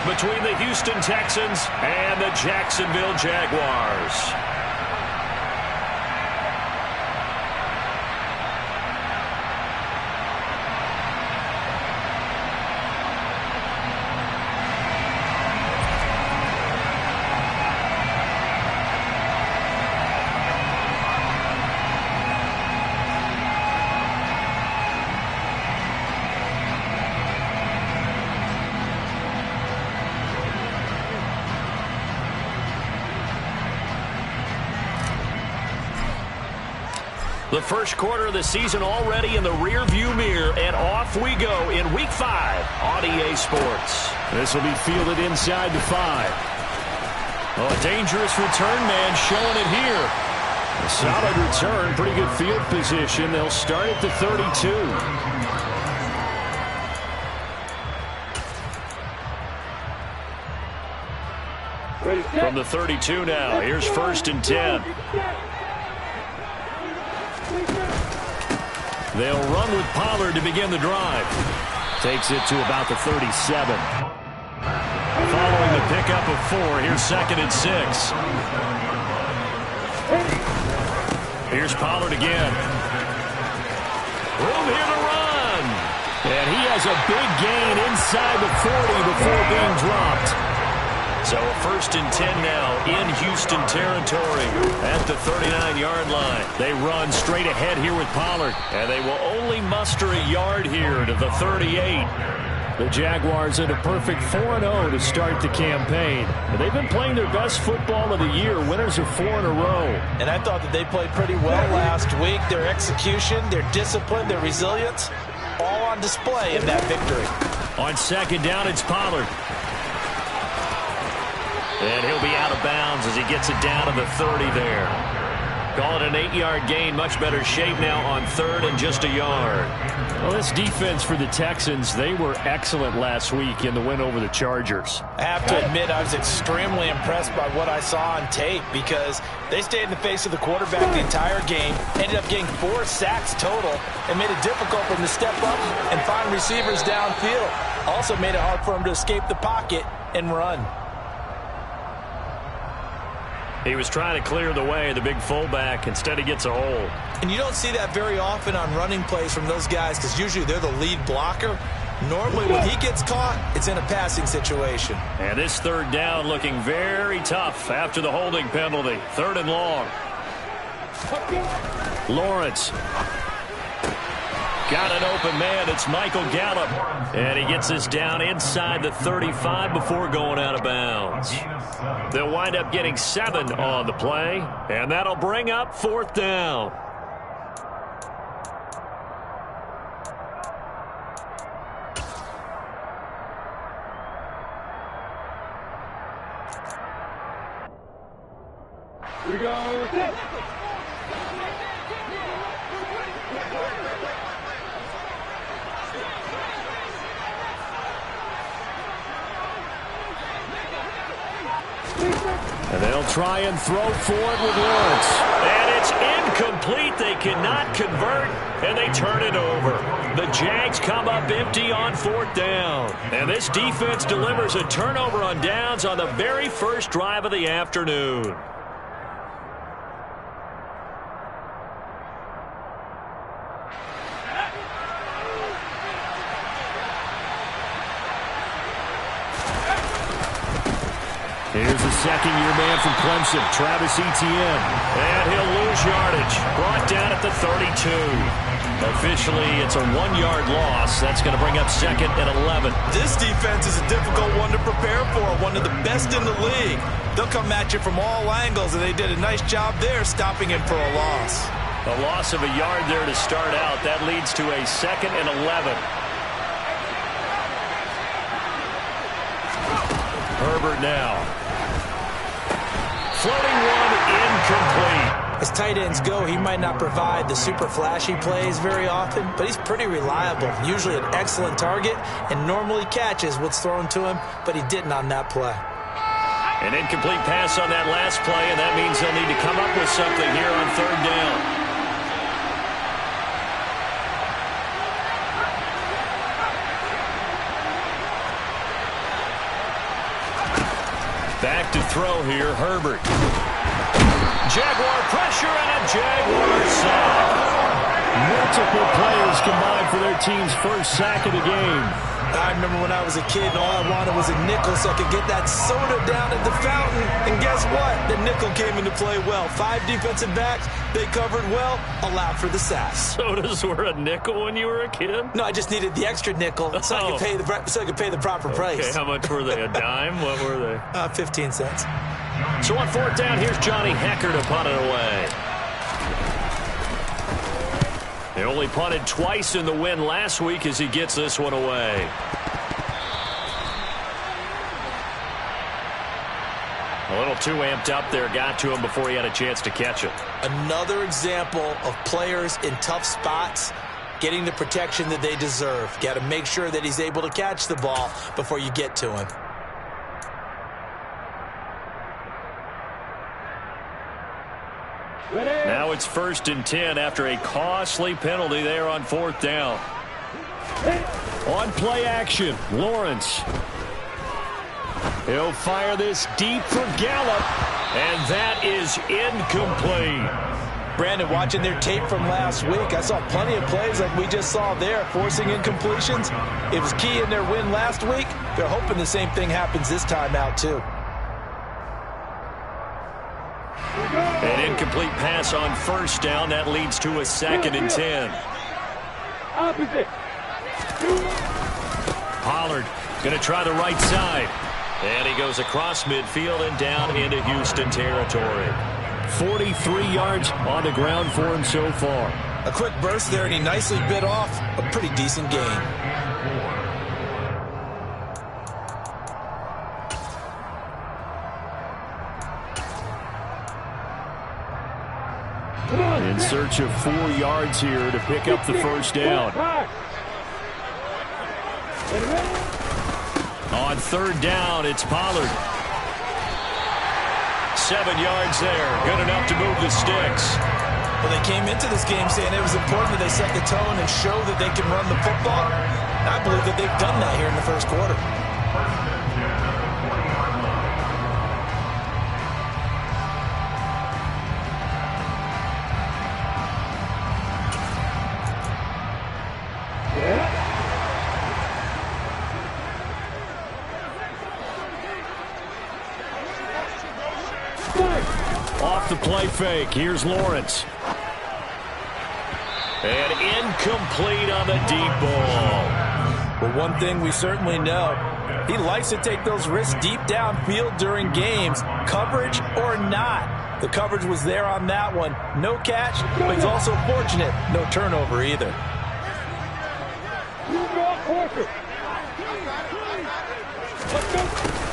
between the Houston Texans and the Jacksonville Jaguars. The first quarter of the season already in the rear-view mirror, and off we go in Week 5 on EA Sports. This will be fielded inside the 5. Oh, a dangerous return man showing it here. A solid return, pretty good field position. They'll start at the 32. From the 32 now, here's 1st and 10. They'll run with Pollard to begin the drive. Takes it to about the 37. Following the pickup of 4, here's 2nd and 6. Here's Pollard again. Room here to run. And he has a big gain inside the 40 before being dropped. So a 1st and 10 now in Houston territory at the 39-yard line. They run straight ahead here with Pollard. And they will only muster a yard here to the 38. The Jaguars had a perfect 4-0 to start the campaign. And they've been playing their best football of the year. Winners of 4 in a row. And I thought that they played pretty well last week. Their execution, their discipline, their resilience, all on display in that victory. On 2nd down, it's Pollard. And he'll be out of bounds as he gets it down to the 30 there. Call it an 8-yard gain. Much better shape now on 3rd and just a yard. Well, this defense for the Texans, they were excellent last week in the win over the Chargers. I have to admit, I was extremely impressed by what I saw on tape because they stayed in the face of the quarterback the entire game, ended up getting 4 sacks total, and made it difficult for him to step up and find receivers downfield. Also made it hard for him to escape the pocket and run. He was trying to clear the way, the big fullback. Instead, he gets a hole. And you don't see that very often on running plays from those guys because usually they're the lead blocker. Normally, when he gets caught, it's in a passing situation. And this 3rd down looking very tough after the holding penalty. 3rd and long. Lawrence. Got an open man. It's Michael Gallup. And he gets this down inside the 35 before going out of bounds. They'll wind up getting 7 on the play. And that'll bring up 4th down. Here we go. And they'll try and throw for it with Lawrence. And it's incomplete. They cannot convert, and they turn it over. The Jags come up empty on 4th down. And this defense delivers a turnover on downs on the very first drive of the afternoon. Here's the second-year man from Clemson, Travis Etienne. And he'll lose yardage. Brought down at the 32. Officially, it's a 1-yard loss. That's going to bring up 2nd and 11. This defense is a difficult one to prepare for, one of the best in the league. They'll come at you from all angles, and they did a nice job there stopping him for a loss. A loss of a yard there to start out. That leads to a 2nd and 11. Herbert now. Floating one, incomplete. As tight ends go, he might not provide the super flashy plays very often, but he's pretty reliable. Usually an excellent target and normally catches what's thrown to him, but he didn't on that play. An incomplete pass on that last play, and that means they'll need to come up with something here on 3rd down. Back to throw here, Herbert. Jaguar pressure and a Jaguar sack. Multiple players combined for their team's first sack of the game. I remember when I was a kid and all I wanted was a nickel so I could get that soda down at the fountain. And guess what? The nickel came into play well. 5 defensive backs, they covered well, allowed for the sack. Sodas were a nickel when you were a kid? No, I just needed the extra nickel so I could pay the proper price. Okay, how much were they? A dime? What were they? 15 cents. So on 4th down, here's Johnny Hecker to punt it away. They only punted twice in the win last week as he gets this one away. A little too amped up there, got to him before he had a chance to catch it. Another example of players in tough spots getting the protection that they deserve. Got to make sure that he's able to catch the ball before you get to him. Now it's 1st and 10 after a costly penalty there on 4th down. On play action, Lawrence. He'll fire this deep for Gallup. And that is incomplete. Brandon, watching their tape from last week, I saw plenty of plays like we just saw there, forcing incompletions. It was key in their win last week. They're hoping the same thing happens this time out, too. An incomplete pass on 1st down. That leads to a 2nd and 10. Pollard going to try the right side. And he goes across midfield and down into Houston territory. 43 yards on the ground for him so far. A quick burst there, and he nicely bit off a pretty decent gain. In search of 4 yards here to pick up the 1st down. On 3rd down, it's Pollard. 7 yards there. Good enough to move the sticks. Well, they came into this game saying it was important that they set the tone and show that they can run the football. And I believe that they've done that here in the 1st quarter. Off the play fake. Here's Lawrence. And incomplete on the deep ball. Well, one thing we certainly know, he likes to take those risks deep downfield during games, coverage or not. The coverage was there on that one. No catch, but he's also fortunate. No turnover either.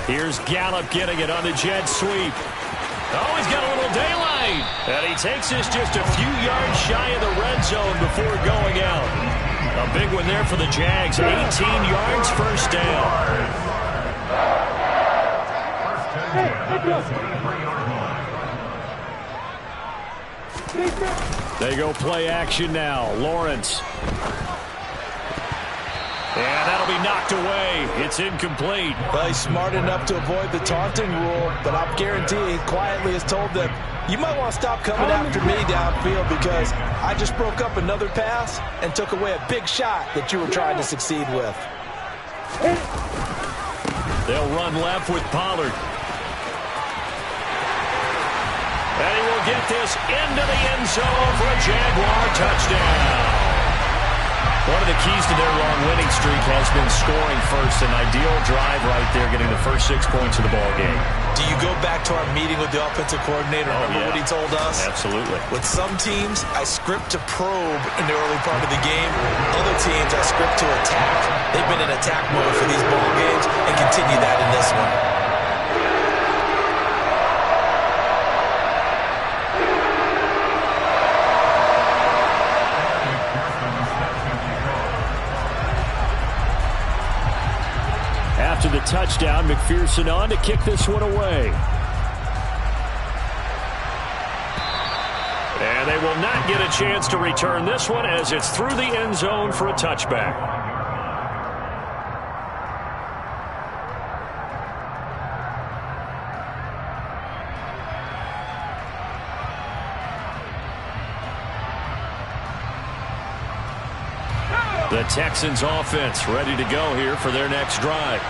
Here's Gallup getting it on the jet sweep. Oh, he's got a little daylight. And he takes this just a few yards shy of the red zone before going out. A big one there for the Jags. 18 yards, 1st down. They go play action now. Lawrence. And that'll be knocked away. It's incomplete. Well, he's smart enough to avoid the taunting rule, but I'll guarantee he quietly has told them, you might want to stop coming after me downfield because I just broke up another pass and took away a big shot that you were trying to succeed with. They'll run left with Pollard. And he will get this into the end zone for a Jaguar touchdown. One of the keys to their long winning streak has been scoring first. An ideal drive right there, getting the first 6 points of the ball game. Do you go back to our meeting with the offensive coordinator? Remember what he told us? Absolutely. With some teams, I script to probe in the early part of the game. Other teams, I script to attack. They've been in attack mode for these ball games and continue that in this one. After the touchdown, McPherson on to kick this one away. And they will not get a chance to return this one as it's through the end zone for a touchback. The Texans offense ready to go here for their next drive.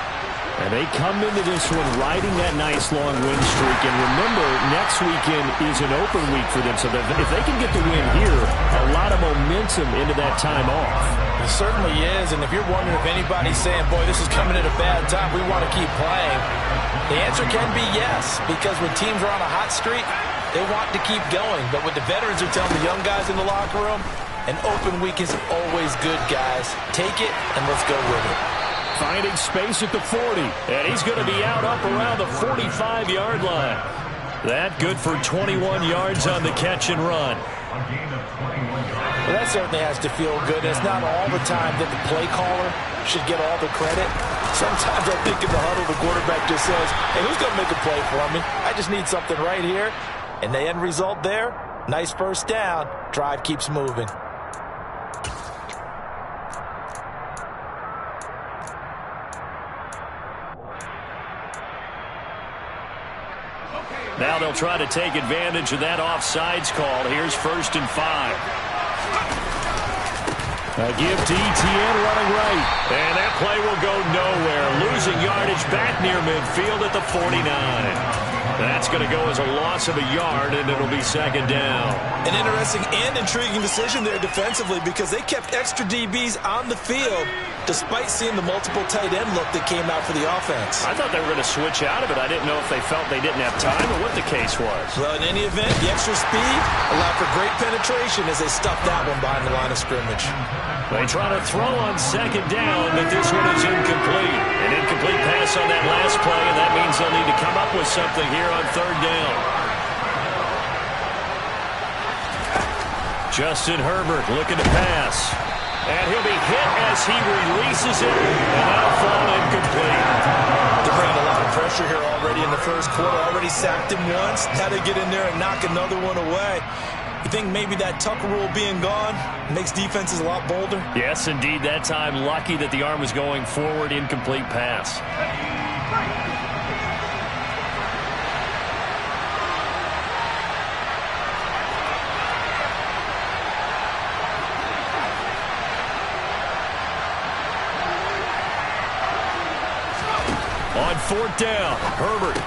And they come into this one riding that nice long win streak. And remember, next weekend is an open week for them. So if they can get the win here, a lot of momentum into that time off. It certainly is. And if you're wondering if anybody's saying, boy, this is coming at a bad time, we want to keep playing, the answer can be yes. Because when teams are on a hot streak, they want to keep going. But what the veterans are telling the young guys in the locker room, an open week is always good, guys. Take it and let's go with it. Finding space at the 40, and he's going to be out up around the 45-yard line. That good for 21 yards on the catch and run. Well, that certainly has to feel good. It's not all the time that the play caller should get all the credit. Sometimes I think in the huddle, the quarterback just says, hey, who's going to make a play for me? I just need something right here. And the end result there, nice first down. Drive keeps moving. Now they'll try to take advantage of that offsides call. Here's 1st and 5. A give to Etienne running right. And that play will go nowhere. Losing yardage back near midfield at the 49. That's going to go as a loss of a yard, and it'll be 2nd down. An interesting and intriguing decision there defensively because they kept extra DBs on the field despite seeing the multiple tight end look that came out for the offense. I thought they were going to switch out of it. I didn't know if they felt they didn't have time or what the case was. Well, in any event, the extra speed allowed for great penetration as they stuffed that one behind the line of scrimmage. They try to throw on 2nd down, but this one is incomplete. An incomplete pass on that last play, and that means they'll need to come up with something here on 3rd down. Justin Herbert looking to pass. And he'll be hit as he releases it, and that'll fall incomplete. They're bringing a lot of pressure here already in the first quarter. Already sacked him once. Now they get in there and knock another one away. You think maybe that Tucker rule being gone makes defenses a lot bolder? Yes, indeed. That time, lucky that the arm was going forward. Incomplete pass. On 4th down, Herbert.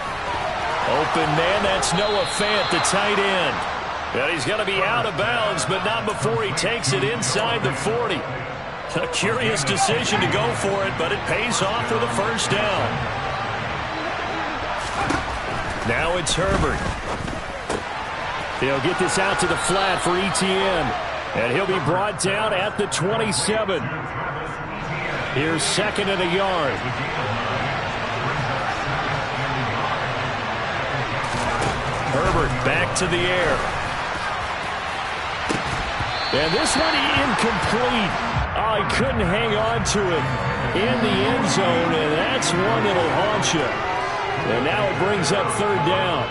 Open man, that's Noah Fant, the tight end. And he's going to be out of bounds, but not before he takes it inside the 40. A curious decision to go for it, but it pays off with a 1st down. Now it's Herbert. He'll get this out to the flat for Etienne. And he'll be brought down at the 27. Here's 2nd and a yard. Herbert back to the air. And this one incomplete. Oh, he couldn't hang on to it in the end zone, and that's one that'll haunt you. And now it brings up 3rd down.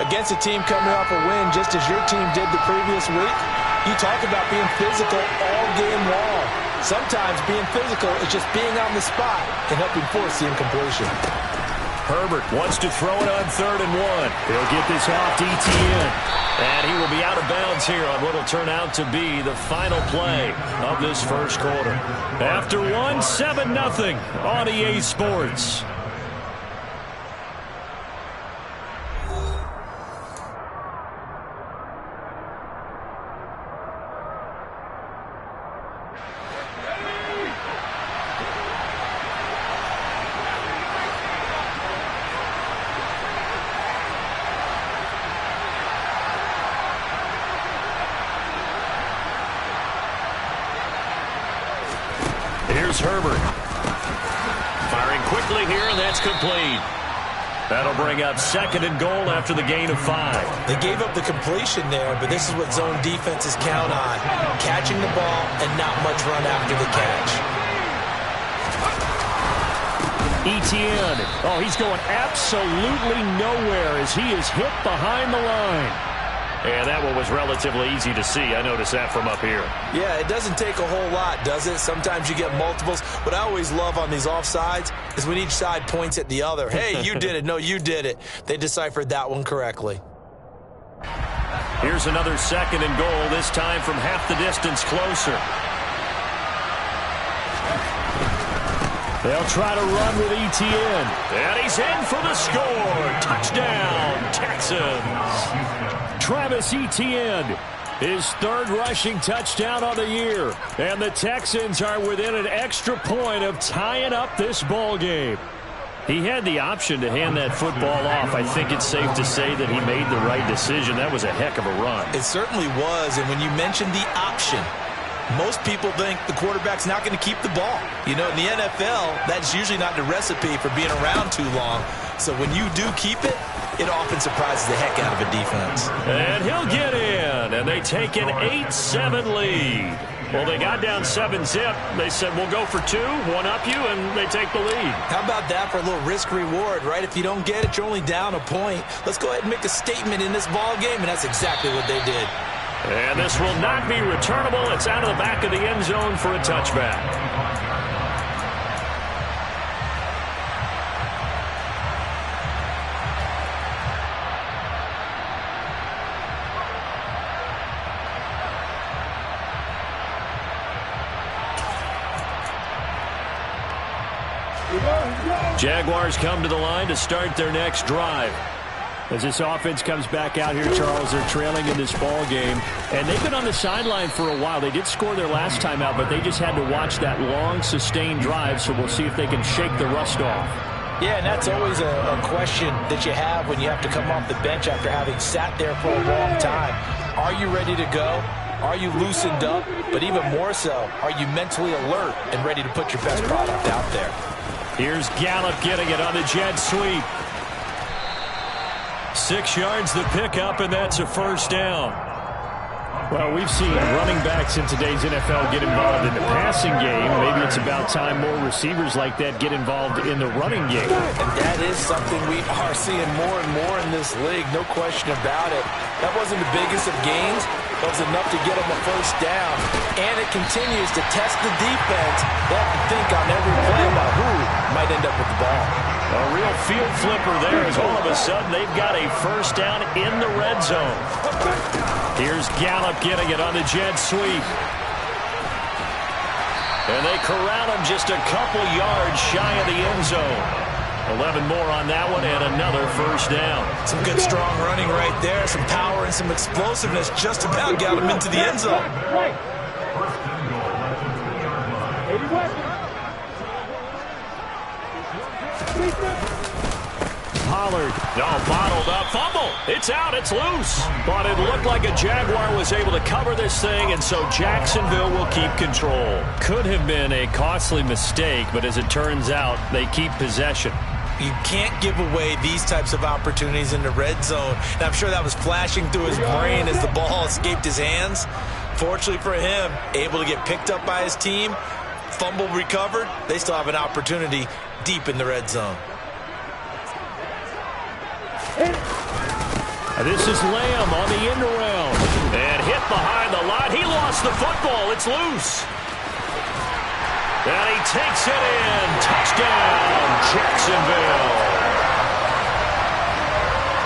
Against a team coming off a win, just as your team did the previous week, you talk about being physical all game long. Sometimes being physical is just being on the spot and helping force the incompletion. Herbert wants to throw it on 3rd and 1. He'll get this off to Etienne. And he will be out of bounds here on what will turn out to be the final play of this first quarter. After one, 7-0 on EA Sports. Here's Herbert. Firing quickly here, and that's complete. That'll bring up 2nd and goal after the gain of 5. They gave up the completion there, but this is what zone defenses count on. Catching the ball and not much run after the catch. Etienne. Oh, he's going absolutely nowhere as he is hit behind the line. And that one was relatively easy to see. I noticed that from up here. Yeah, it doesn't take a whole lot, does it? Sometimes you get multiples. What I always love on these offsides is when each side points at the other. Hey, you did it. No, you did it. They deciphered that one correctly. Here's another 2nd and goal, this time from half the distance closer. They'll try to run with Etienne. And he's in for the score. Touchdown, Texans. Travis Etienne, his third rushing touchdown on the year. And the Texans are within an extra point of tying up this ball game. He had the option to hand that football off. I think it's safe to say that he made the right decision. That was a heck of a run. It certainly was, and when you mentioned the option, most people think the quarterback's not going to keep the ball. You know, in the NFL, that's usually not the recipe for being around too long. So when you do keep it, it often surprises the heck out of a defense. And he'll get in, and they take an 8-7 lead. Well, they got down 7-zip. They said, we'll go for 2, one up you, and they take the lead. How about that for a little risk-reward, right? If you don't get it, you're only down a point. Let's go ahead and make a statement in this ball game, and that's exactly what they did. And this will not be returnable. It's out of the back of the end zone for a touchback. Jaguars come to the line to start their next drive. As this offense comes back out here, Charles, they're trailing in this ball game. And they've been on the sideline for a while. They did score their last time out, but they just had to watch that long, sustained drive, so we'll see if they can shake the rust off. Yeah, and that's always a question that you have when you have to come off the bench after having sat there for a long time. Are you ready to go? Are you loosened up? But even more so, are you mentally alert and ready to put your best product out there? Here's Gallup getting it on the jet sweep. 6 yards the pickup, and that's a first down. Well, we've seen running backs in today's NFL get involved in the passing game. Maybe it's about time more receivers like that get involved in the running game. And that is something we are seeing more and more in this league, no question about it. That wasn't the biggest of gains. That was enough to get them a first down. And it continues to test the defense. They have to think on every play about who might end up with the ball. A real field flipper there as all of a sudden they've got a first down in the red zone. Here's Gallup getting it on the jet sweep. And they corral him just a couple yards shy of the end zone. 11 more on that one and another first down. Some good strong running right there. Some power and some explosiveness just about got him into the end zone. Pollard, bottled up, fumble. It's out, it's loose. But it looked like a Jaguar was able to cover this thing, and so Jacksonville will keep control. Could have been a costly mistake, but as it turns out, they keep possession. You can't give away these types of opportunities in the red zone. And I'm sure that was flashing through his brain as the ball escaped his hands. Fortunately for him, able to get picked up by his team, fumble recovered. They still have an opportunity deep in the red zone. This is Lamb on the end around. And hit behind the line. He lost the football. It's loose. And he takes it in. Touchdown, Jacksonville.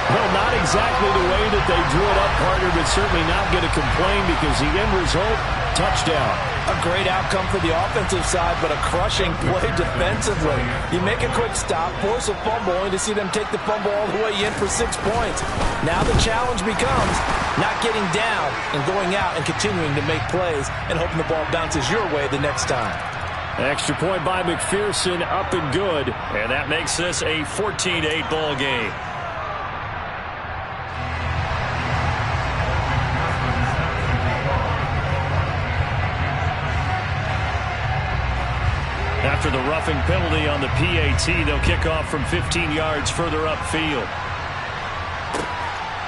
Well, not exactly the way that they drew it up, partner, but certainly not going to complain because the end result, touchdown. A great outcome for the offensive side, but a crushing play defensively. You make a quick stop, force a fumble, only to see them take the fumble all the way in for 6 points. Now the challenge becomes not getting down and going out and continuing to make plays and hoping the ball bounces your way the next time. Extra point by McPherson, up and good. And that makes this a 14-8 ball game. After the roughing penalty on the PAT, they'll kick off from 15 yards further upfield.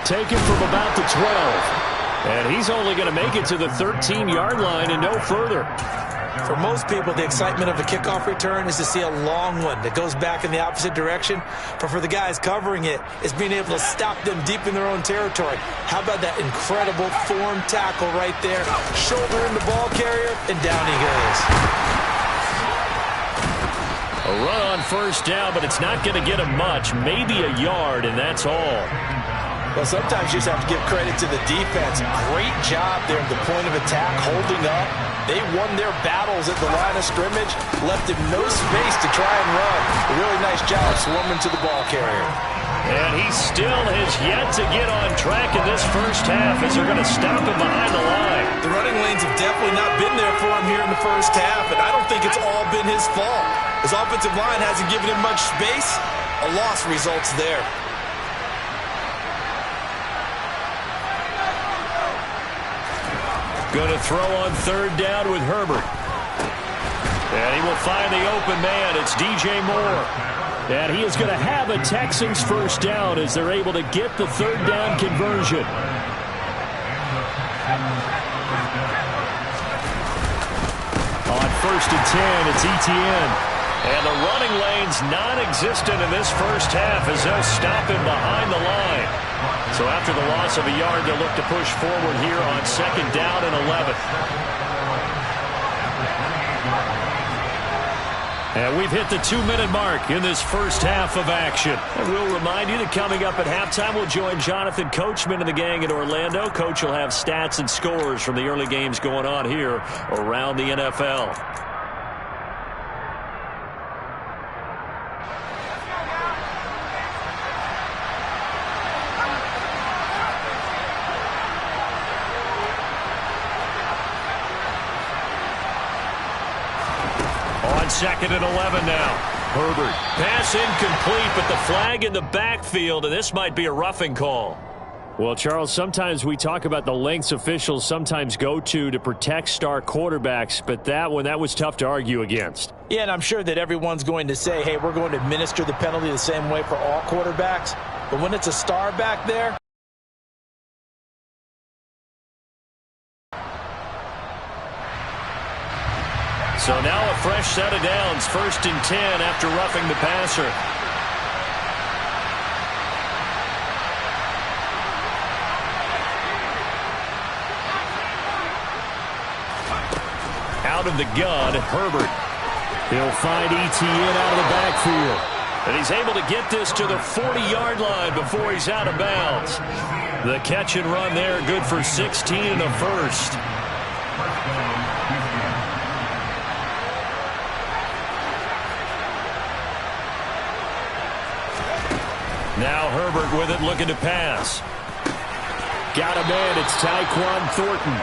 Taken from about the 12. And he's only going to make it to the 13-yard line and no further. For most people, the excitement of a kickoff return is to see a long one that goes back in the opposite direction. But for the guys covering it, it's being able to stop them deep in their own territory. How about that incredible form tackle right there? Shoulder in the ball carrier, and down he goes. A run on first down, but it's not going to get him much. Maybe a yard, and that's all. Well, sometimes you just have to give credit to the defense. Great job there at the point of attack, holding up. They won their battles at the line of scrimmage, left him no space to try and run. A really nice job swarming to the ball carrier. And he still has yet to get on track in this first half as they're going to stop him behind the line. The running lanes have definitely not been there for him here in the first half, and I don't think it's all been his fault. His offensive line hasn't given him much space. A loss results there. Going to throw on third down with Herbert. And he will find the open man. It's DJ Moore. And he is going to have a Texans first down as they're able to get the third down conversion. On first and 10, it's Etienne. And the running lane's non-existent in this first half as they'll stop him behind the line. So after the loss of a yard, they'll look to push forward here on second down and 11. And we've hit the 2-minute mark in this first half of action. And we'll remind you that coming up at halftime, we'll join Jonathan Coachman and the gang in Orlando. Coach will have stats and scores from the early games going on here around the NFL. Second and 11 now. Herbert. Pass incomplete, but the flag in the backfield, and this might be a roughing call. Well, Charles, sometimes we talk about the lengths officials sometimes go to protect star quarterbacks, but that was tough to argue against. Yeah, and I'm sure that everyone's going to say, hey, we're going to administer the penalty the same way for all quarterbacks. But when it's a star back there, so now a fresh set of downs, first and 10 after roughing the passer. Out of the gun, Herbert. He'll find Etienne out of the backfield. And he's able to get this to the 40-yard line before he's out of bounds. The catch and run there, good for 16 and a first. Now Herbert with it, looking to pass. Got a man, it's Tyquan Thornton.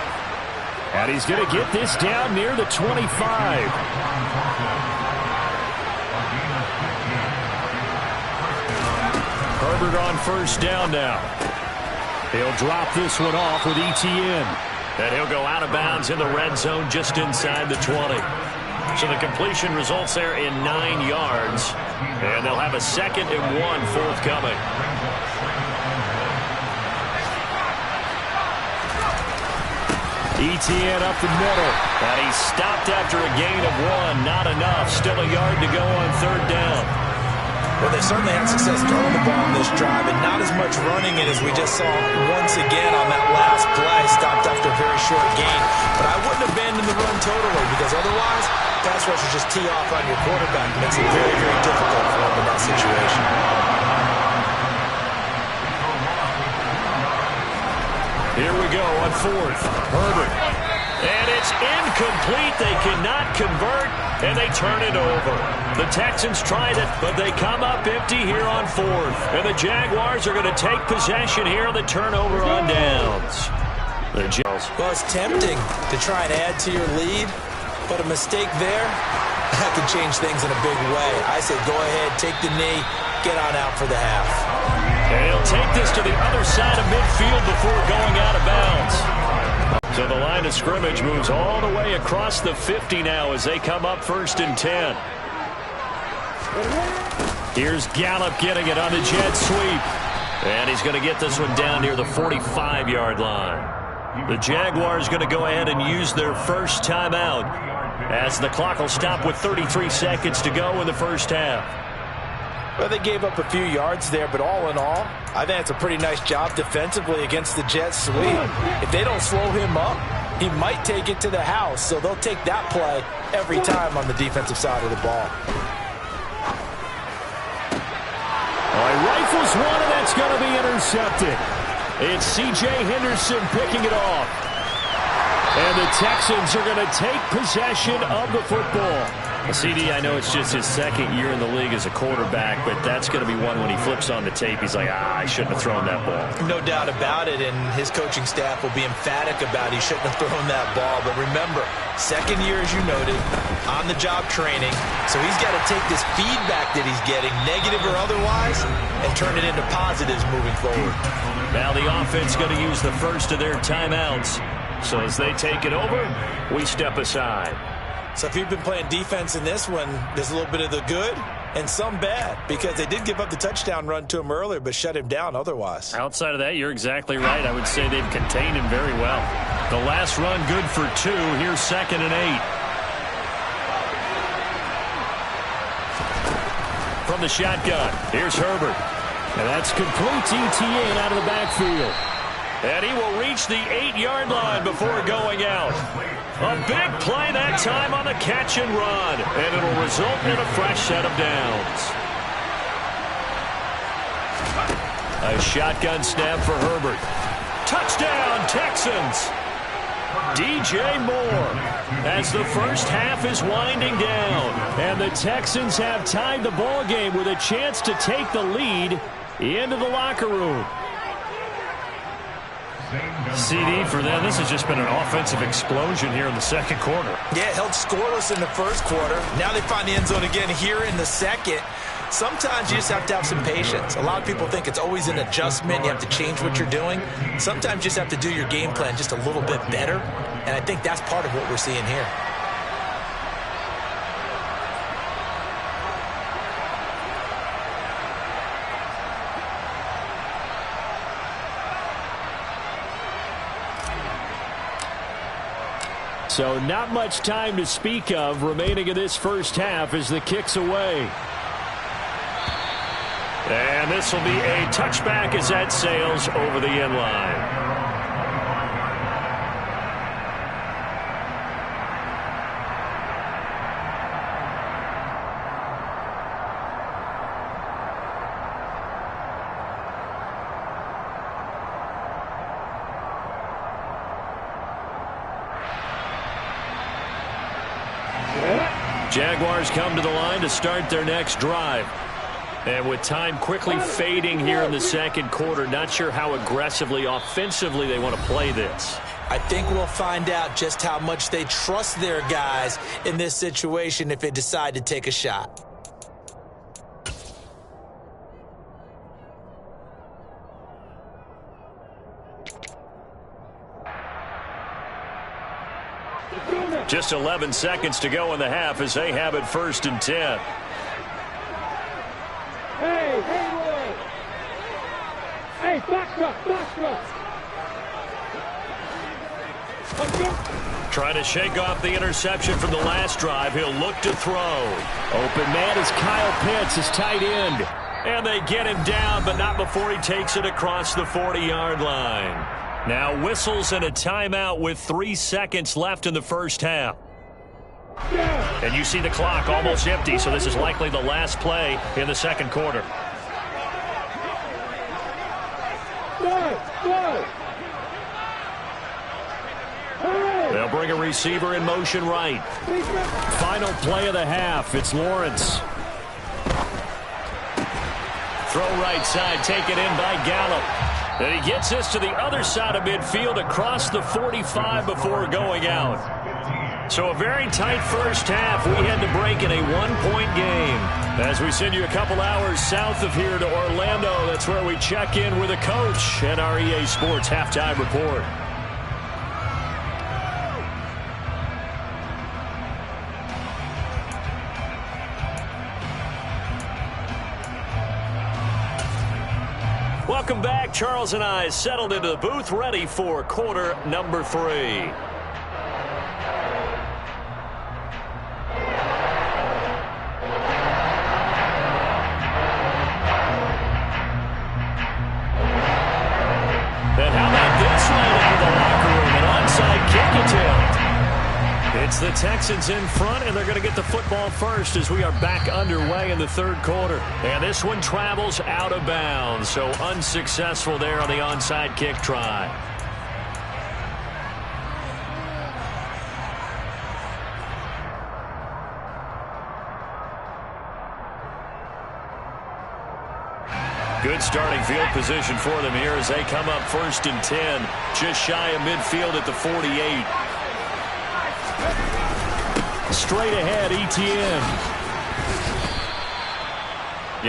And he's going to get this down near the 25. Herbert on first down now. He'll drop this one off with Etienne. And he'll go out of bounds in the red zone just inside the 20. So the completion results there in 9 yards. And they'll have a 2nd and 1 forthcoming. Etienne up the middle. And he stopped after a gain of 1. Not enough. Still a yard to go on third down. Well, they certainly had success throwing the ball on this drive, and not as much running it as we just saw once again on that last play. Stopped after a very short gain. But I wouldn't abandon the run totally, because otherwise, pass rushers just tee off on your quarterback. It makes it very, very difficult for him in that situation. Here we go on fourth. Herbert. And it's incomplete. They cannot convert, and they turn it over. The Texans tried it, but they come up empty here on fourth. And the Jaguars are going to take possession here on the turnover on downs. Well, it's tempting to try and add to your lead, but a mistake there, that can change things in a big way. I say go ahead, take the knee, get on out for the half. And he'll take this to the other side of midfield before going out of bounds. So the line of scrimmage moves all the way across the 50 now as they come up first and 10. Here's Gallup getting it on the jet sweep. And he's going to get this one down near the 45-yard line. The Jaguars going to go ahead and use their first timeout as the clock will stop with 33 seconds to go in the first half. Well, they gave up a few yards there, but all in all, I think it's a pretty nice job defensively against the jet sweep. If they don't slow him up, he might take it to the house, so they'll take that play every time on the defensive side of the ball. All right, rifles one, and that's It's going to be intercepted. It's C.J. Henderson picking it off. And the Texans are going to take possession of the football. CD, I know it's just his second year in the league as a quarterback, but that's going to be one when he flips on the tape. He's like, I shouldn't have thrown that ball. No doubt about it, and his coaching staff will be emphatic about he shouldn't have thrown that ball. But remember, second year, as you noted, on-the-job training. So he's got to take this feedback that he's getting, negative or otherwise, and turn it into positives moving forward. Now the offense going to use the first of their timeouts. So as they take it over, we step aside. So if you've been playing defense in this one, there's a little bit of the good and some bad, because they did give up the touchdown run to him earlier but shut him down otherwise. Outside of that, you're exactly right. I would say they've contained him very well. The last run good for 2. Here's 2nd and 8. From the shotgun, here's Herbert. And that's complete ETN out of the backfield. And he will reach the 8-yard line before going out. A big play that time on the catch and run. And it'll result in a fresh set of downs. A shotgun snap for Herbert. Touchdown, Texans. DJ Moore as the first half is winding down. And the Texans have tied the ball game with a chance to take the lead into the locker room. CD, for them, this has just been an offensive explosion here in the second quarter. Yeah, held scoreless in the first quarter. Now they find the end zone again here in the second. Sometimes you just have to have some patience. A lot of people think it's always an adjustment. You have to change what you're doing. Sometimes you just have to do your game plan just a little bit better. And I think that's part of what we're seeing here. So not much time to speak of remaining in this first half as the kick's away. And this will be a touchback as that sails over the end line. Jaguars come to the line to start their next drive. And with time quickly fading here in the second quarter, not sure how aggressively, offensively they want to play this. I think we'll find out just how much they trust their guys in this situation if they decide to take a shot. Just 11 seconds to go in the half as they have it 1st and 10. Hey, back up. Trying to shake off the interception from the last drive. He'll look to throw. Open man is Kyle Pitts, his tight end. And they get him down, but not before he takes it across the 40-yard line. Now whistles and a timeout with 3 seconds left in the first half. And you see the clock almost empty, so this is likely the last play in the second quarter. They'll bring a receiver in motion right. Final play of the half. It's Lawrence. Throw right side, taken in by Gallup. And he gets this to the other side of midfield across the 45 before going out. So a very tight first half. We had to break in a one-point game. As we send you a couple hours south of here to Orlando, that's where we check in with a coach and our EA Sports Halftime Report. Welcome back. Charles and I settled into the booth, ready for quarter number 3. And how about this right out of the locker room? An onside kick attempt. It's the Texans in front, and they're going to get the football first as we are back underway in the third quarter. And this one travels out of bounds, so unsuccessful there on the onside kick try. Good starting field position for them here as they come up 1st and 10, just shy of midfield at the 48. Straight ahead, Etienne.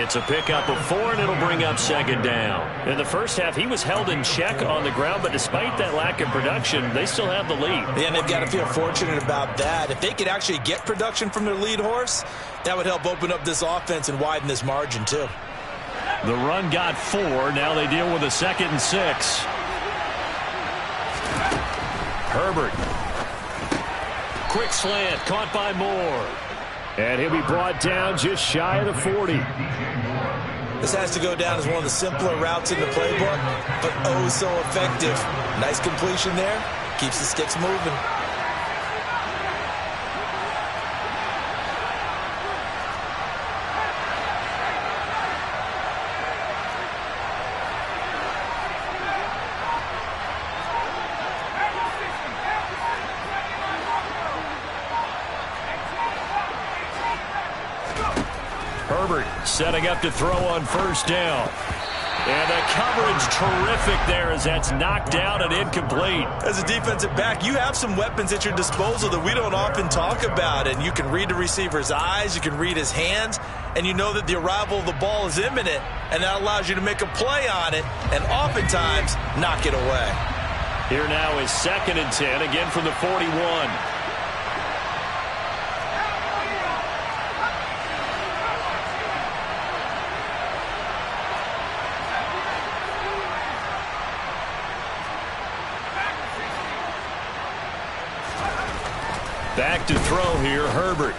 It's a pickup of 4, and it'll bring up 2nd down. In the first half, he was held in check on the ground, but despite that lack of production, they still have the lead. Yeah, and they've got to feel fortunate about that. If they could actually get production from their lead horse, that would help open up this offense and widen this margin, too. The run got 4. Now they deal with a 2nd and 6. Herbert. Quick slant, caught by Moore. And he'll be brought down just shy of the 40. This has to go down as one of the simpler routes in the playbook, but oh so effective. Nice completion there. Keeps the sticks moving. Herbert setting up to throw on 1st down. And the coverage terrific there as that's knocked down and incomplete. As a defensive back, you have some weapons at your disposal that we don't often talk about. And you can read the receiver's eyes, you can read his hands, and you know that the arrival of the ball is imminent. And that allows you to make a play on it and oftentimes knock it away. Here now is 2nd and 10, again from the 41. Back to throw here, Herbert.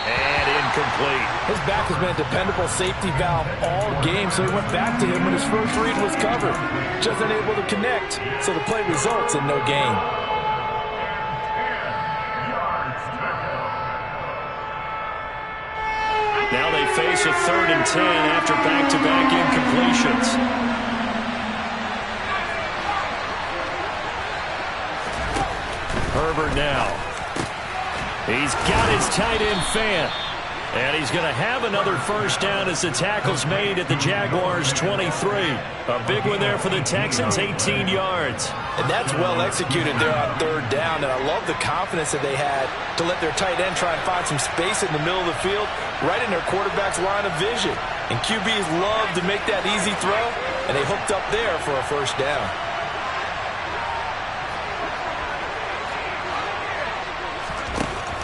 And incomplete. His back has been a dependable safety valve all game, so he went back to him when his first read was covered. Just unable to connect, so the play results in no gain. Now they face a 3rd and 10 after back-to-back incompletions. Herbert now. He's got his tight end fan. And he's going to have another 1st down as the tackle's made at the Jaguars' 23. A big one there for the Texans, 18 yards. And that's well executed there on 3rd down. And I love the confidence that they had to let their tight end try and find some space in the middle of the field, right in their quarterback's line of vision. And QBs love to make that easy throw, and they hooked up there for a 1st down.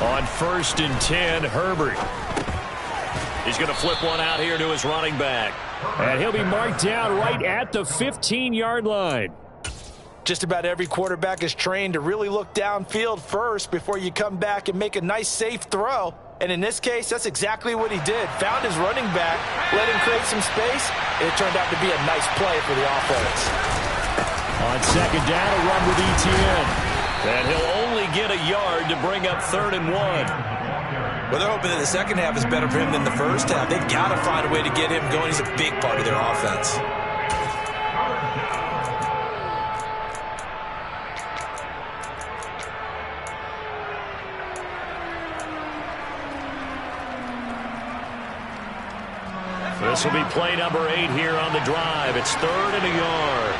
On 1st and 10, Herbert. He's going to flip one out here to his running back. And he'll be marked down right at the 15-yard line. Just about every quarterback is trained to really look downfield first before you come back and make a nice, safe throw. And in this case, that's exactly what he did. Found his running back, let him create some space, and it turned out to be a nice play for the offense. On 2nd down, a run with Etienne. And he'll only get a yard to bring up 3rd and 1. Well, they're hoping that the second half is better for him than the first half. They've got to find a way to get him going. He's a big part of their offense. This will be play number 8 here on the drive. It's 3rd and a yard.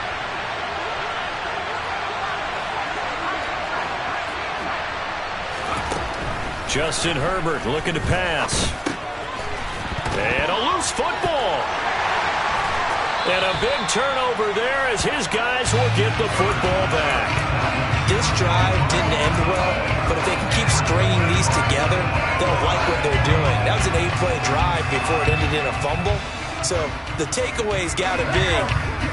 Justin Herbert looking to pass. And a loose football. And a big turnover there as his guys will get the football back. This drive didn't end well, but if they can keep stringing these together, they'll like what they're doing. That was an 8-play drive before it ended in a fumble. So the takeaway's got to be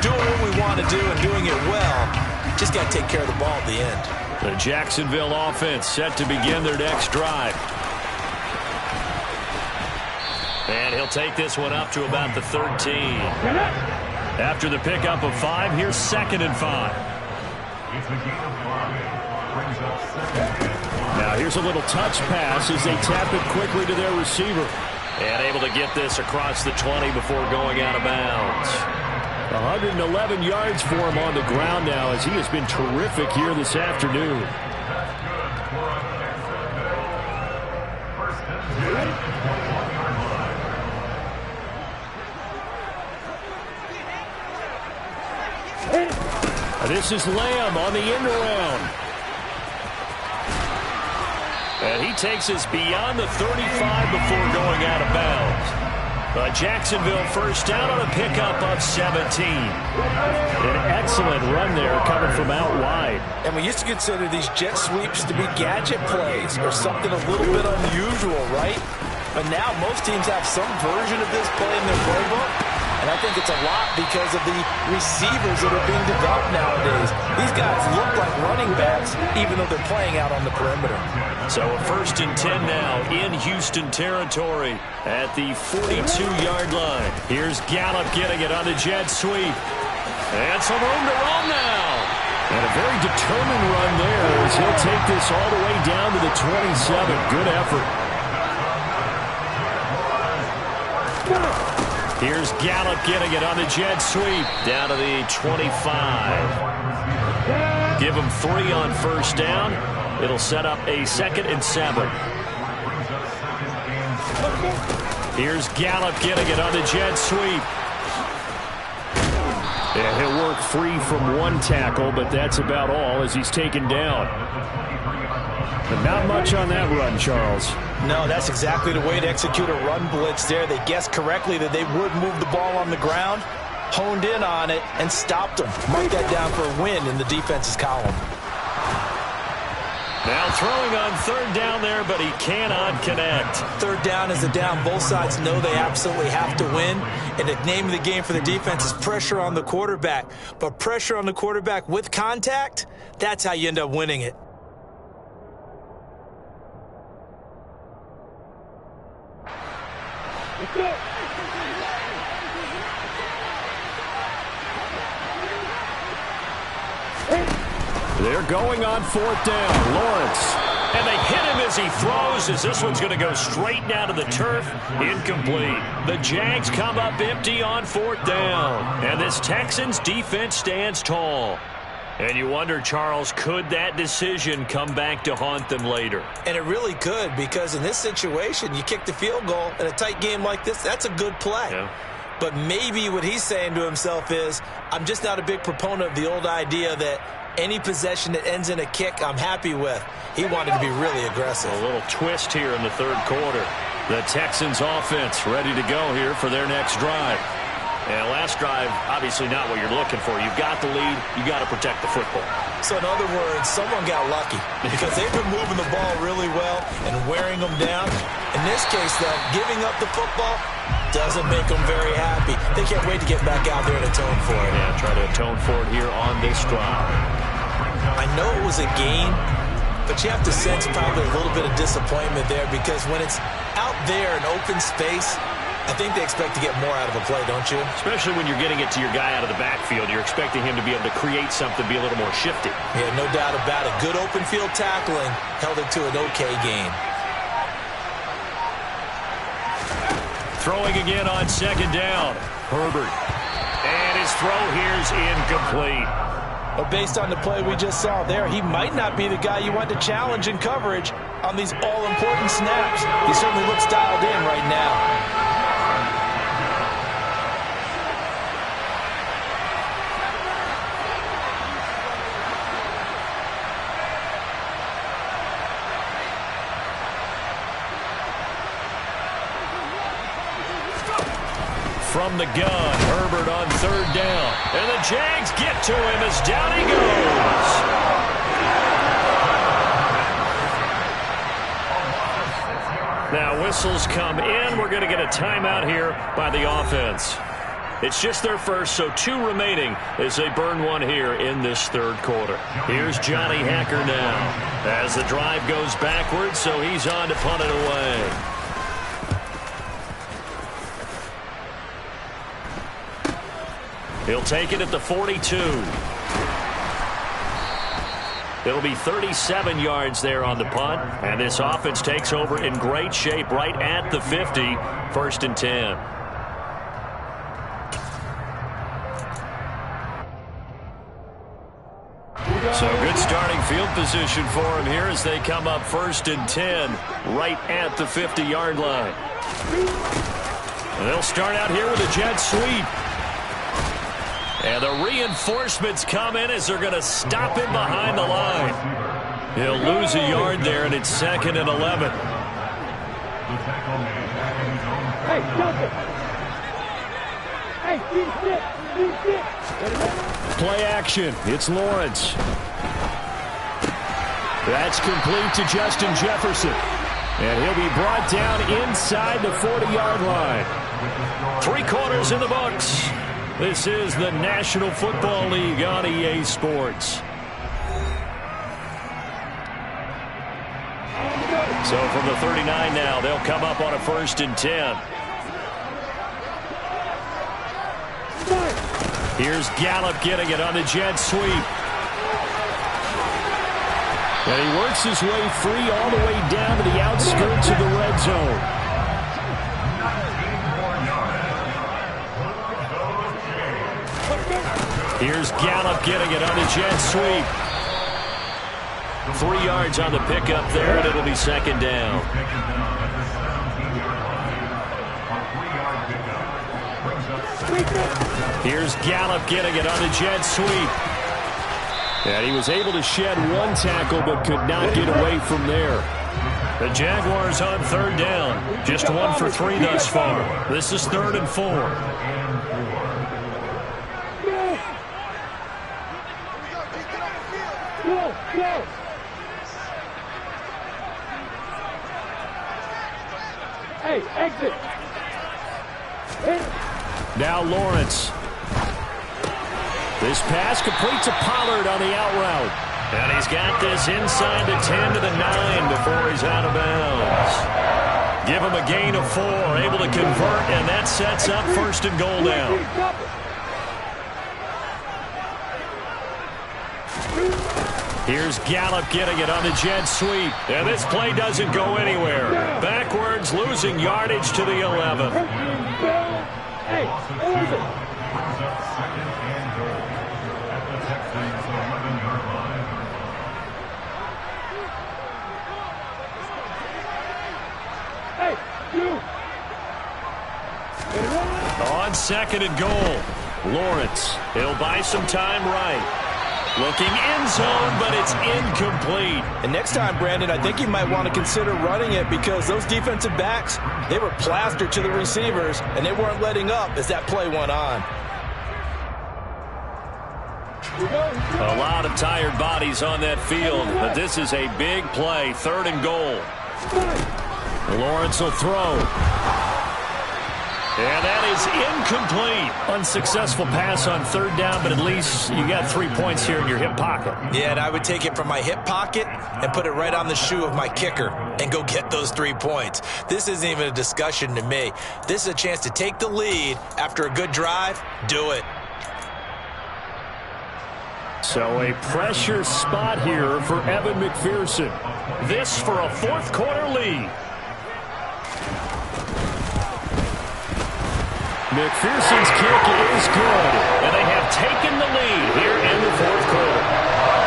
doing what we want to do and doing it well. Just got to take care of the ball at the end. The Jacksonville offense set to begin their next drive. And he'll take this one up to about the 13. After the pickup of 5, here's 2nd and 5. Now here's a little touch pass as they tap it quickly to their receiver. And able to get this across the 20 before going out of bounds. 111 yards for him on the ground now as he has been terrific here this afternoon. This is Lamb on the end around. And he takes us beyond the 35 before going out of bounds. Jacksonville first down on a pickup of 17. An excellent run there coming from out wide. And we used to consider these jet sweeps to be gadget plays or something a little bit unusual, right? But now most teams have some version of this play in their playbook. And I think it's a lot because of the receivers that are being developed nowadays. These guys look like running backs even though they're playing out on the perimeter. So a 1st and 10 now in Houston territory at the 42-yard line. Here's Gallup getting it on the jet sweep. And some room to run now. And a very determined run there as he'll take this all the way down to the 27. Good effort. Here's Gallup getting it on the jet sweep down to the 25. Give him 3 on first down. It'll set up a 2nd and 7. Here's Gallup getting it on the jet sweep. Yeah, he'll work free from one tackle, but that's about all as he's taken down. But not much on that run, Charles. No, that's exactly the way to execute a run blitz there. They guessed correctly that they would move the ball on the ground, honed in on it, and stopped them. Mark that down for a win in the defense's column. Now throwing on 3rd down there, but he cannot connect. 3rd down is a down. Both sides know they absolutely have to win. And the name of the game for the defense is pressure on the quarterback. But pressure on the quarterback with contact, that's how you end up winning it. Let's go. They're going on 4th down. Lawrence. And they hit him as he throws, as this one's going to go straight down to the turf. Incomplete. The Jags come up empty on 4th down. And this Texans defense stands tall. And you wonder, Charles, could that decision come back to haunt them later? And it really could, because in this situation, you kick the field goal in a tight game like this, that's a good play. Yeah. But maybe what he's saying to himself is, I'm just not a big proponent of the old idea that any possession that ends in a kick, I'm happy with. He wanted to be really aggressive. A little twist here in the 3rd quarter. The Texans offense ready to go here for their next drive. And last drive, obviously not what you're looking for. You've got the lead. You've got to protect the football. So in other words, someone got lucky because they've been moving the ball really well and wearing them down. In this case, though, giving up the football doesn't make them very happy. They can't wait to get back out there and atone for it. Yeah, try to atone for it here on this drive. I know it was a gain, but you have to sense probably a little bit of disappointment there because when it's out there in open space, I think they expect to get more out of a play, don't you? Especially when you're getting it to your guy out of the backfield. You're expecting him to be able to create something, be a little more shifty. Yeah, no doubt about it. Good open field tackling held it to an okay gain. Throwing again on 2nd down. Herbert. And his throw here's incomplete. But based on the play we just saw there, he might not be the guy you want to challenge in coverage on these all-important snaps. He certainly looks dialed in right now. From the gun, Herbert on 3rd down. And the Jags get to him as down he goes. Now whistles come in. We're going to get a timeout here by the offense. It's just their first, so 2 remaining as they burn one here in this 3rd quarter. Here's Johnny Hacker now as the drive goes backwards, so he's on to punt it away. He'll take it at the 42. It'll be 37 yards there on the punt, and this offense takes over in great shape right at the 50, 1st and 10. So good starting field position for him here as they come up 1st and 10 right at the 50-yard line. And they'll start out here with a jet sweep. And the reinforcements come in as they're going to stop him behind the line. He'll lose a yard there, and it's 2nd and 11. Hey, jump it. Hey, deep. Play action. It's Lawrence. That's complete to Justin Jefferson. And he'll be brought down inside the 40-yard line. 3 quarters in the books. This is the National Football League on EA Sports. So from the 39 now, they'll come up on a 1st and 10. Here's Gallup getting it on the jet sweep. And he works his way free all the way down to the outskirts of the red zone. Here's Gallup getting it on the jet sweep. 3 yards on the pickup there, and it'll be 2nd down. Here's Gallup getting it on the jet sweep. And he was able to shed 1 tackle but could not get away from there. The Jaguars on 3rd down. Just 1 for 3 thus far. This is 3rd and 4. Go. Hey, exit. Now Lawrence. This pass completes a Pollard on the out route. And he's got this inside the 10 to the 9 before he's out of bounds. Give him a gain of 4, able to convert, and that sets up 1st and goal down. Here's Gallup getting it on the jet sweep. And this play doesn't go anywhere. Backwards, losing yardage to the 11. Hey, what is it? Hey, you. On 2nd and goal, Lawrence. He'll buy some time right. Looking end zone, but it's incomplete. And next time, Brandon, I think you might want to consider running it because those defensive backs, they were plastered to the receivers, and they weren't letting up as that play went on. A lot of tired bodies on that field, but this is a big play, 3rd and goal. Lawrence will throw. And that is incomplete. Unsuccessful pass on 3rd down, but at least you got 3 points here in your hip pocket. Yeah, and I would take it from my hip pocket and put it right on the shoe of my kicker and go get those 3 points. This isn't even a discussion to me. This is a chance to take the lead after a good drive. Do it. So a pressure spot here for Evan McPherson. This for a 4th quarter lead. McPherson's kick is good. And they have taken the lead here in the 4th quarter.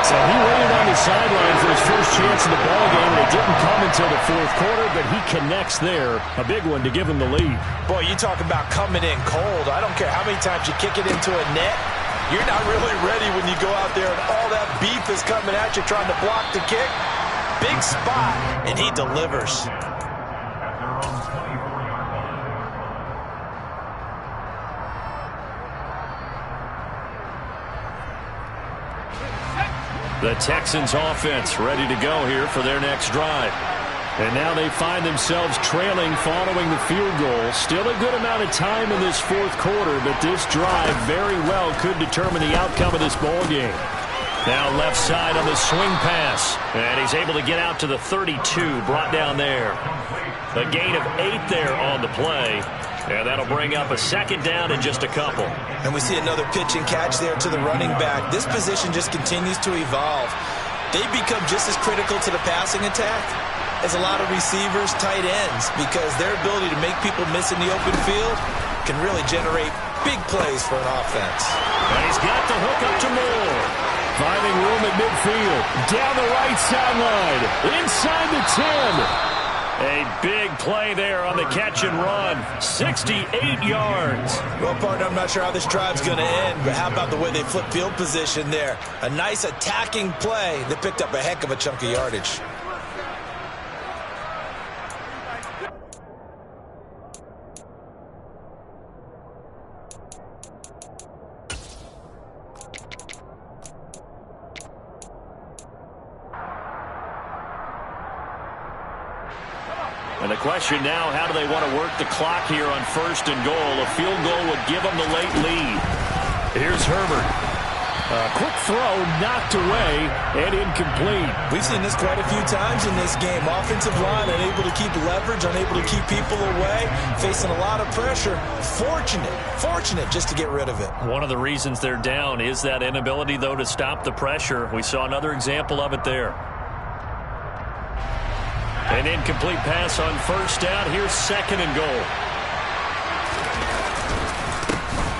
So he waited on the sideline for his first chance in the ballgame, and it didn't come until the 4th quarter, but he connects there. A big one to give him the lead. Boy, you talk about coming in cold. I don't care how many times you kick it into a net. You're not really ready when you go out there and all that beef is coming at you trying to block the kick. Big spot, and he delivers. The Texans offense ready to go here for their next drive. And now they find themselves trailing following the field goal. Still a good amount of time in this 4th quarter, but this drive very well could determine the outcome of this ball game. Now left side on the swing pass. And he's able to get out to the 32, brought down there. A gain of 8 there on the play. And that'll bring up a 2nd down in just a couple. And we see another pitch and catch there to the running back. This position just continues to evolve. they become just as critical to the passing attack as a lot of receivers, tight ends, because their ability to make people miss in the open field can really generate big plays for an offense. And he's got the hook up to Moore. Finding room at midfield. Down the right sideline. Inside the 10. A big play there on the catch and run. 68 yards. Well, partner, I'm not sure how this drive's going to end, but how about the way they flip field position there? A nice attacking play that picked up a heck of a chunk of yardage. And the question now, how do they want to work the clock here on 1st and goal? A field goal would give them the late lead. Here's Herbert. A quick throw knocked away and incomplete. We've seen this quite a few times in this game. Offensive line unable to keep leverage, unable to keep people away, facing a lot of pressure. Fortunate just to get rid of it. One of the reasons they're down is that inability, though, to stop the pressure. We saw another example of it there. An incomplete pass on 1st down. Here's 2nd and goal.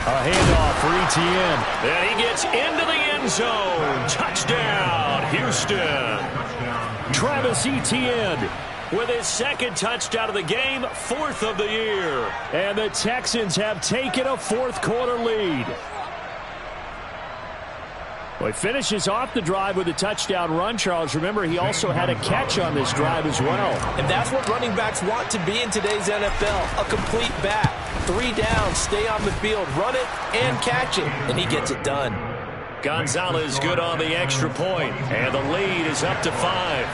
A handoff for Etienne. And he gets into the end zone. Touchdown, Houston. Travis Etienne with his 2nd touchdown of the game, 4th of the year. And the Texans have taken a 4th quarter lead. Well, he finishes off the drive with a touchdown run, Charles. Remember, he also had a catch on this drive as well. And that's what running backs want to be in today's NFL, a complete back. 3 downs, stay on the field, run it, and catch it. And he gets it done. Gonzalez good on the extra point, and the lead is up to 5.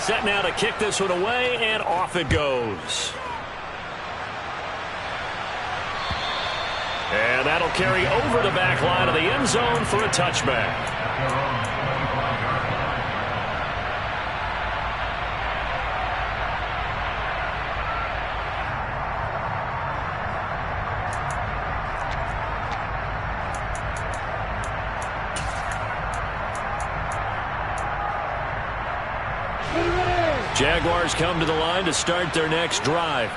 Set now to kick this one away, and off it goes. And that'll carry over the back line of the end zone for a touchback. Jaguars come to the line to start their next drive.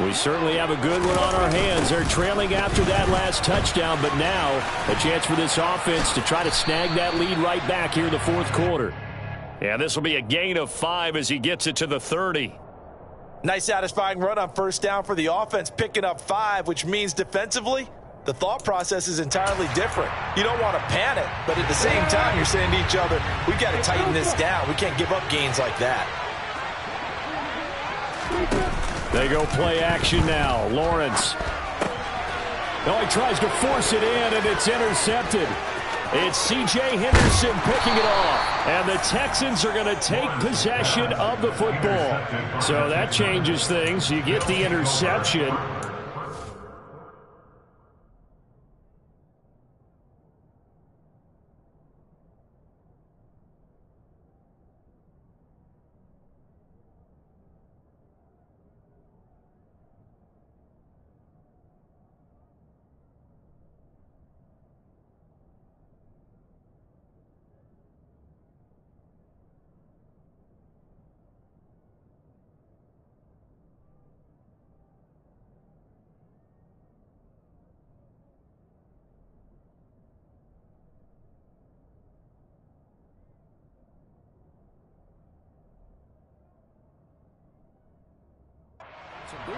We certainly have a good one on our hands. They're trailing after that last touchdown, but now a chance for this offense to try to snag that lead right back here in the 4th quarter. Yeah, this will be a gain of 5 as he gets it to the 30. Nice satisfying run on 1st down for the offense, picking up 5, which means defensively, the thought process is entirely different. You don't want to panic, but at the same time, you're saying to each other, we've got to tighten this down. We can't give up gains like that. They go play action now. Lawrence. Oh, he tries to force it in, and it's intercepted. It's C.J. Henderson picking it off. And the Texans are going to take possession of the football. So that changes things. You get the interception.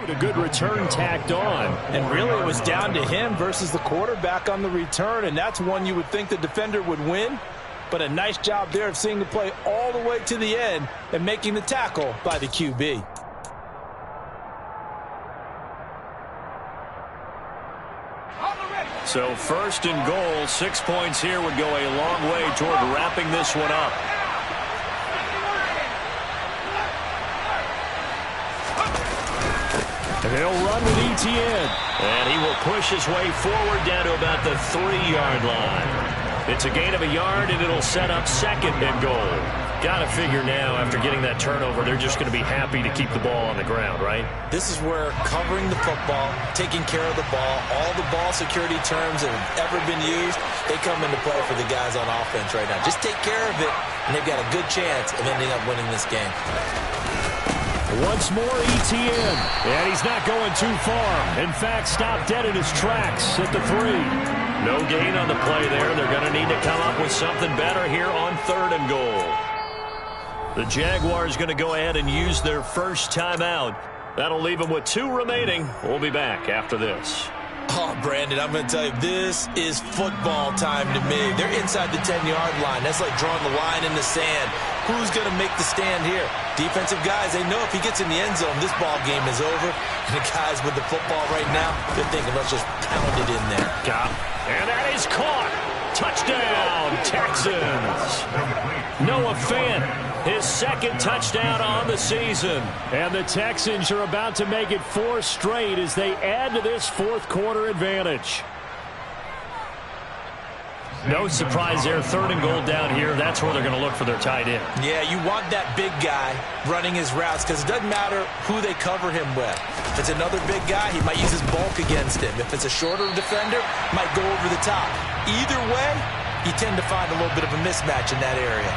A good return tacked on. And really it was down to him versus the quarterback on the return, and that's one you would think the defender would win. But a nice job there of seeing the play all the way to the end and making the tackle by the QB. So 1st and goal, 6 points here would go a long way toward wrapping this one up. He'll run with Etienne. And he will push his way forward down to about the 3-yard line. It's a gain of a yard, and it'll set up 2nd and goal. Got to figure now, after getting that turnover, they're just going to be happy to keep the ball on the ground, right? This is where covering the football, taking care of the ball, all the ball security terms that have ever been used, they come into play for the guys on offense right now. Just take care of it, and they've got a good chance of ending up winning this game. Once more, ETN, and he's not going too far. In fact, stopped dead in his tracks at the 3. No gain on the play there. They're going to need to come up with something better here on 3rd and goal. The Jaguars going to go ahead and use their first timeout. That'll leave them with 2 remaining. We'll be back after this. Oh, Brandon, I'm going to tell you, this is football time to me. They're inside the 10-yard line. That's like drawing the line in the sand. Who's going to make the stand here? Defensive guys, they know if he gets in the end zone, this ball game is over. And the guys with the football right now, they're thinking, let's just pound it in there. And that is caught. Touchdown, Texans. Noah Fant, his 2nd touchdown on the season. And the Texans are about to make it 4 straight as they add to this 4th quarter advantage. No surprise there. 3rd and goal down here. That's where they're going to look for their tight end. Yeah, you want that big guy running his routes because it doesn't matter who they cover him with. If it's another big guy, he might use his bulk against him. If it's a shorter defender, might go over the top. Either way, you tend to find a little bit of a mismatch in that area.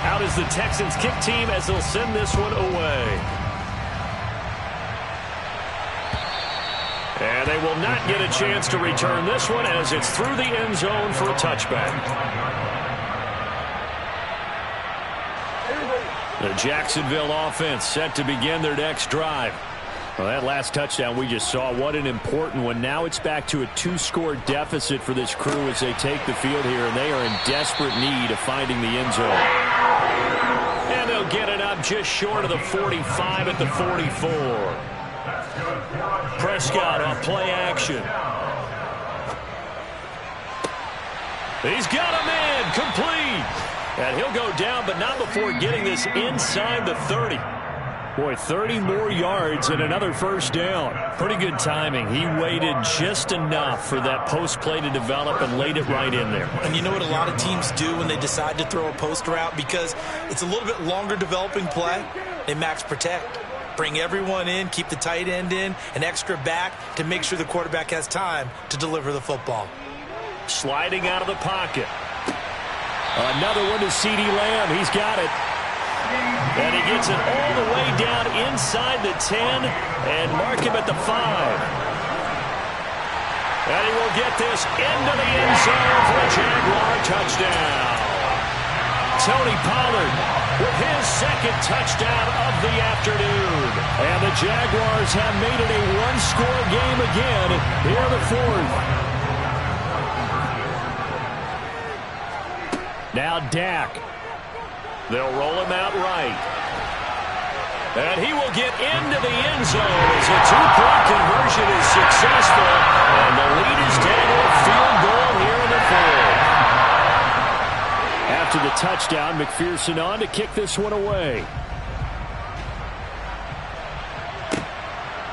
Out is the Texans kick team as they'll send this one away. And they will not get a chance to return this one as it's through the end zone for a touchback. The Jacksonville offense set to begin their next drive. Well, that last touchdown we just saw, what an important one. Now it's back to a 2-score deficit for this crew as they take the field here, and they are in desperate need of finding the end zone. And they'll get it up just short of the 45 at the 44. Prescott on play action. He's got him in, complete. And he'll go down, but not before getting this inside the 30. Boy, 30 more yards and another first down. Pretty good timing. He waited just enough for that post play to develop and laid it right in there. And you know what a lot of teams do when they decide to throw a post route? Because it's a little bit longer developing play. They max protect. Bring everyone in, keep the tight end in, an extra back to make sure the quarterback has time to deliver the football. Sliding out of the pocket. Another one to CeeDee Lamb. He's got it. And he gets it all the way down inside the 10 and mark him at the 5. And he will get this into the end zone for a Jaguar touchdown. Tony Pollard with his 2nd touchdown of the afternoon. And the Jaguars have made it a 1-score game again here in the 4th. Now Dak. They'll roll him out right. And he will get into the end zone as a 2-point conversion is successful. And the lead is down to a field goal here in the 4th. After the touchdown, McPherson on to kick this one away.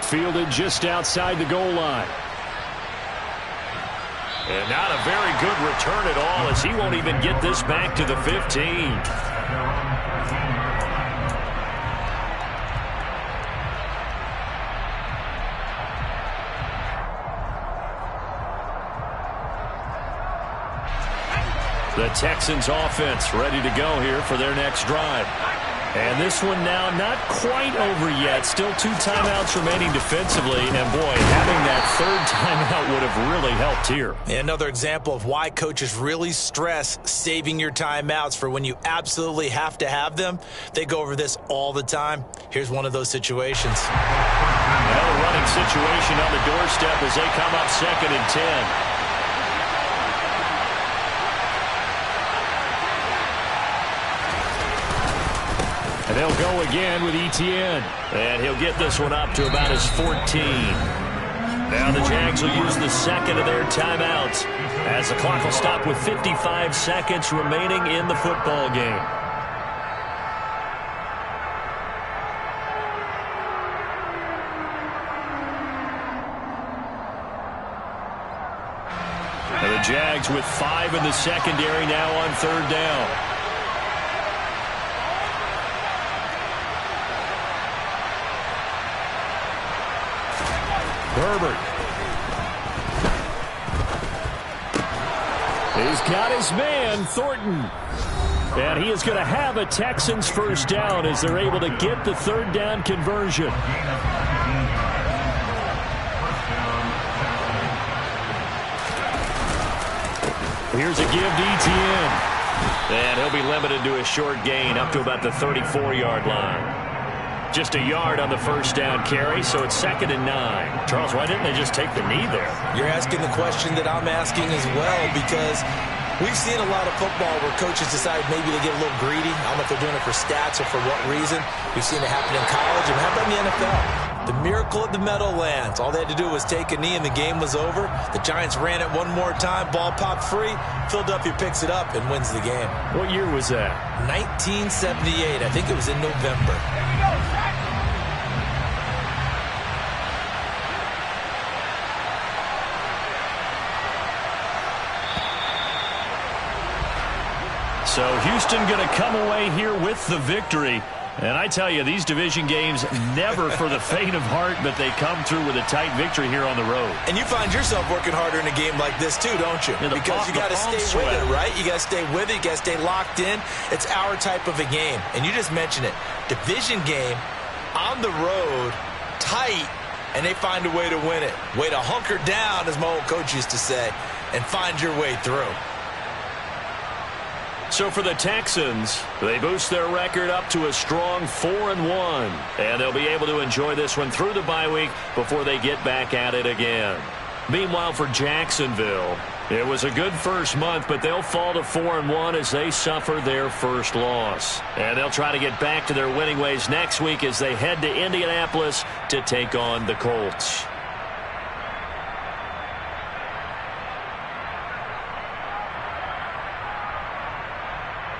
Fielded just outside the goal line. And not a very good return at all as he won't even get this back to the 15. The Texans offense ready to go here for their next drive. And this one now not quite over yet. Still 2 timeouts remaining defensively. And, boy, having that 3rd timeout would have really helped here. Another example of why coaches really stress saving your timeouts for when you absolutely have to have them. They go over this all the time. Here's one of those situations. Another running situation on the doorstep as they come up 2nd and 10. And they'll go again with ETN. And he'll get this one up to about his 14. Now the Jags will use the 2nd of their timeouts as the clock will stop with 55 seconds remaining in the football game. Jags with 5 in the secondary now on 3rd down. Herbert. He's got his man, Thornton. And he is going to have a Texans first down as they're able to get the 3rd down conversion. Here's a give to Etienne. And he'll be limited to a short gain up to about the 34-yard line. Just a yard on the first down carry, so it's 2nd and 9. Charles, why didn't they just take the knee there? You're asking the question that I'm asking as well, because we've seen a lot of football where coaches decide maybe they get a little greedy. I don't know if they're doing it for stats or for what reason. We've seen it happen in college, and how about in the NFL? The miracle of the Meadowlands. All they had to do was take a knee and the game was over. The Giants ran it one more time. Ball popped free. Philadelphia picks it up and wins the game. What year was that? 1978. I think it was in November. So Houston going to come away here with the victory. And I tell you, these division games never for the faint of heart, but they come through with a tight victory here on the road. And you find yourself working harder in a game like this too, don't you? Yeah, because you got to stay with it, right? You got to stay with it. You got to stay locked in. It's our type of a game. And you just mentioned it. Division game, on the road, tight, and they find a way to win it. Way to hunker down, as my old coach used to say, and find your way through. So for the Texans, they boost their record up to a strong 4-1. And they'll be able to enjoy this one through the bye week before they get back at it again. Meanwhile, for Jacksonville, it was a good first month, but they'll fall to 4-1 as they suffer their first loss. And they'll try to get back to their winning ways next week as they head to Indianapolis to take on the Colts.